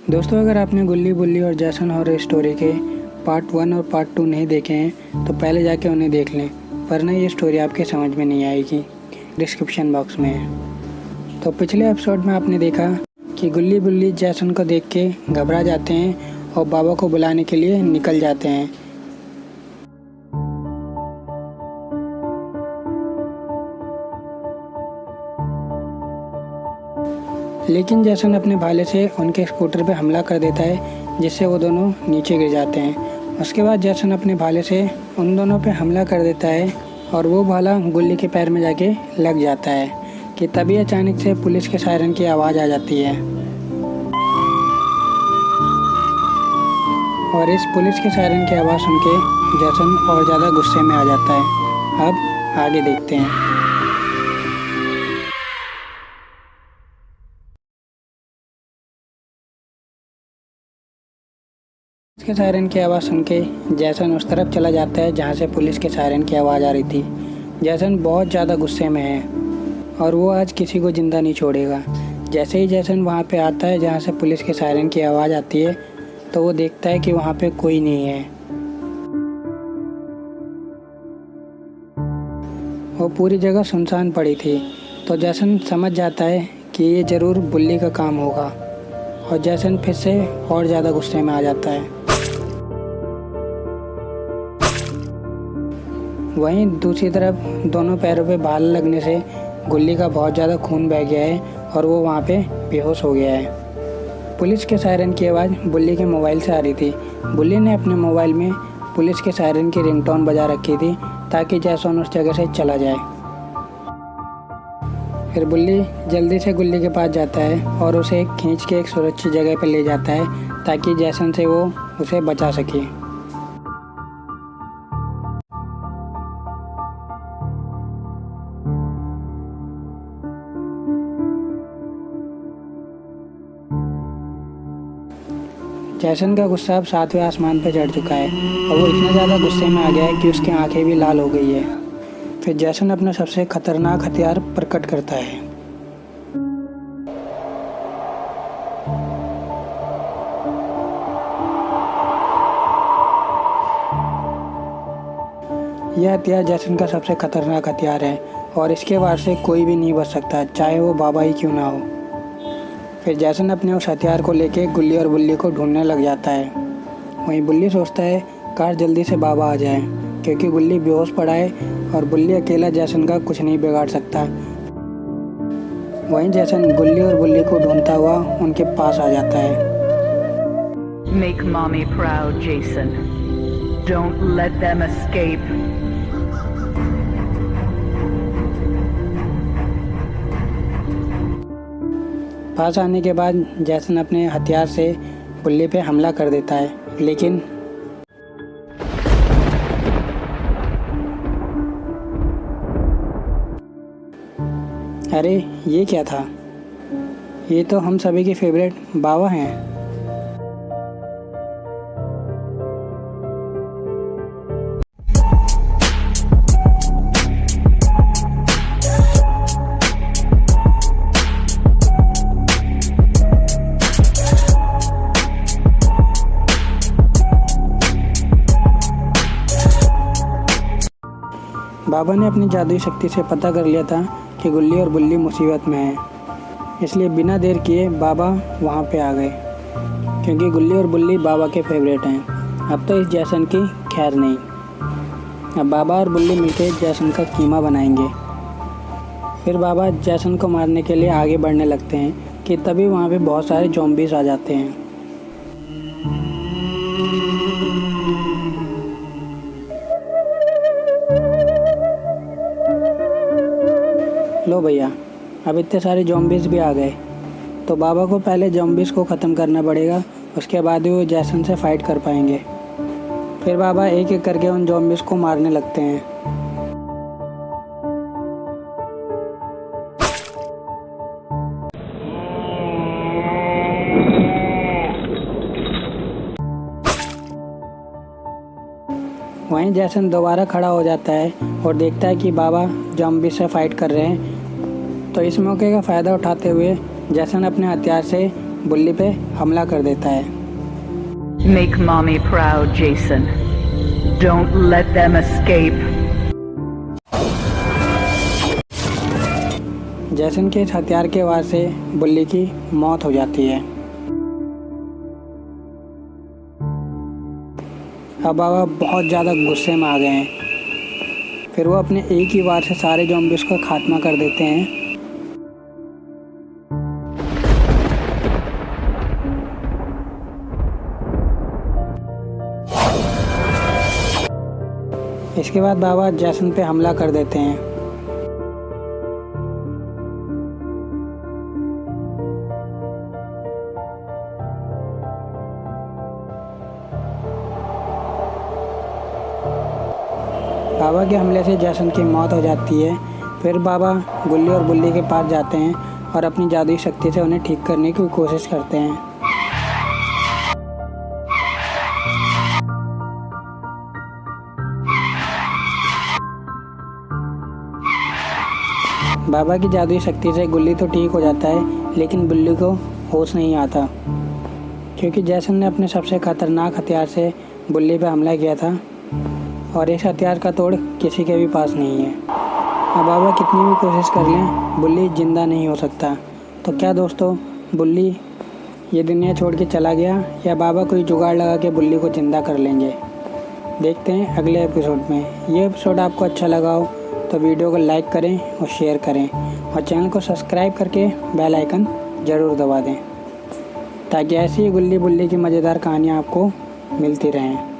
दोस्तों, अगर आपने गुल्ली बुल्ली और जैसन हॉरर स्टोरी के पार्ट 1 और पार्ट 2 नहीं देखे हैं तो पहले जाके उन्हें देख लें, वरना ये स्टोरी आपके समझ में नहीं आएगी। डिस्क्रिप्शन बॉक्स में है। तो पिछले एपिसोड में आपने देखा कि गुल्ली बुल्ली जैसन को देख के घबरा जाते हैं और बाबा को बुलाने के लिए निकल जाते हैं। लेकिन जैसन अपने भाले से उनके स्कूटर पे हमला कर देता है, जिससे वो दोनों नीचे गिर जाते हैं। उसके बाद जैसन अपने भाले से उन दोनों पे हमला कर देता है और वो भाला गुल्ली के पैर में जाके लग जाता है कि तभी अचानक से पुलिस के सायरन की आवाज़ आ जाती है। और इस पुलिस के सायरन की आवाज़ सुन के जैसन और ज़्यादा गुस्से में आ जाता है। अब आगे देखते हैं। पुलिस के सायरन की आवाज़ सुन के जैसन उस तरफ चला जाता है जहाँ से पुलिस के सायरन की आवाज़ आ रही थी। जैसन बहुत ज़्यादा गुस्से में है और वो आज किसी को ज़िंदा नहीं छोड़ेगा। जैसे ही जैसन वहाँ पे आता है जहाँ से पुलिस के सायरन की आवाज़ आती है, तो वो देखता है कि वहाँ पे कोई नहीं है। वो पूरी जगह सुनसान पड़ी थी। तो जैसन समझ जाता है कि ये ज़रूर बुल्ली का काम होगा और जैसन फिर से और ज़्यादा गुस्से में आ जाता है। वहीं दूसरी तरफ दोनों पैरों पे भाला लगने से गुल्ली का बहुत ज़्यादा खून बह गया है और वो वहाँ पे बेहोश हो गया है। पुलिस के सायरन की आवाज़ बुल्ली के मोबाइल से आ रही थी। बुल्ली ने अपने मोबाइल में पुलिस के सायरन की रिंगटोन बजा रखी थी ताकि जैसन उस जगह से चला जाए। फिर बुल्ली जल्दी से गुल्ली के पास जाता है और उसे खींच के एक सुरक्षित जगह पर ले जाता है ताकि जैसन से वो उसे बचा सके। जैसन का गुस्सा अब 7वें आसमान पर चढ़ चुका है और वो इतना ज़्यादा गुस्से में आ गया है कि उसकी आंखें भी लाल हो गई है। फिर जैसन अपना सबसे खतरनाक हथियार प्रकट करता है। यह हथियार जैसन का सबसे खतरनाक हथियार है और इसके वार से कोई भी नहीं बच सकता, चाहे वो बाबा ही क्यों ना हो। फिर जैसन अपने उस हथियार को लेके गुल्ली और बुल्ली को ढूंढने लग जाता है। वहीं बुल्ली सोचता है काश जल्दी से बाबा आ जाए, क्योंकि गुल्ली बेहोश पड़ा है और बुल्ली अकेला जैसन का कुछ नहीं बिगाड़ सकता। वहीं जैसन गुल्ली और बुल्ली को ढूंढता हुआ उनके पास आ जाता है। Make mommy proud, Jason. Don't let them escape. पास आने के बाद जैसन अपने हथियार से बुल्ली पे हमला कर देता है, लेकिन अरे ये क्या था? ये तो हम सभी के फेवरेट बाबा हैं। बाबा ने अपनी जादुई शक्ति से पता कर लिया था कि गुल्ली और बुल्ली मुसीबत में है, इसलिए बिना देर किए बाबा वहाँ पे आ गए, क्योंकि गुल्ली और बुल्ली बाबा के फेवरेट हैं। अब तो इस जैसन की खैर नहीं। अब बाबा और बुल्ली मिलकर जैसन का कीमा बनाएंगे। फिर बाबा जैसन को मारने के लिए आगे बढ़ने लगते हैं कि तभी वहाँ पे बहुत सारे ज़ॉम्बीज आ जाते हैं। लो भैया, अब इतने सारे ज़ॉम्बीज़ भी आ गए, तो बाबा को पहले ज़ॉम्बीज़ को ख़त्म करना पड़ेगा, उसके बाद ही वो जैसन से फाइट कर पाएंगे। फिर बाबा एक एक करके उन ज़ॉम्बीज़ को मारने लगते हैं। वहीं जैसन दोबारा खड़ा हो जाता है और देखता है कि बाबा ज़ॉम्बी से फाइट कर रहे हैं। तो इस मौके का फ़ायदा उठाते हुए जैसन अपने हथियार से बुल्ली पे हमला कर देता है। Make mommy proud, Jason. Don't let them escape. जैसन के इस हथियार के वार से बुल्ली की मौत हो जाती है। अब बाबा बहुत ज़्यादा गुस्से में आ गए हैं। फिर वो अपने एक ही वार से सारे ज़ॉम्बीज़ का खात्मा कर देते हैं। इसके बाद बाबा जैसन पे हमला कर देते हैं। बाबा के हमले से जैसन की मौत हो जाती है। फिर बाबा गुल्ली और बुल्ली के पास जाते हैं और अपनी जादुई शक्ति से उन्हें ठीक करने की कोशिश करते हैं। बाबा की जादुई शक्ति से गुल्ली तो ठीक हो जाता है, लेकिन बुल्ली को होश नहीं आता, क्योंकि जैसन ने अपने सबसे खतरनाक हथियार से बुल्ली पर हमला किया था और इस हथियार का तोड़ किसी के भी पास नहीं है। अब बाबा कितनी भी कोशिश कर लें, बुल्ली जिंदा नहीं हो सकता। तो क्या दोस्तों, बुल्ली ये दुनिया छोड़ के चला गया या बाबा कोई जुगाड़ लगा के बुल्ली को जिंदा कर लेंगे? देखते हैं अगले एपिसोड में। ये एपिसोड आपको अच्छा लगा हो तो वीडियो को लाइक करें और शेयर करें और चैनल को सब्सक्राइब करके बेल आइकन ज़रूर दबा दें, ताकि ऐसी ही गुल्ली बुल्ली की मज़ेदार कहानियाँ आपको मिलती रहें।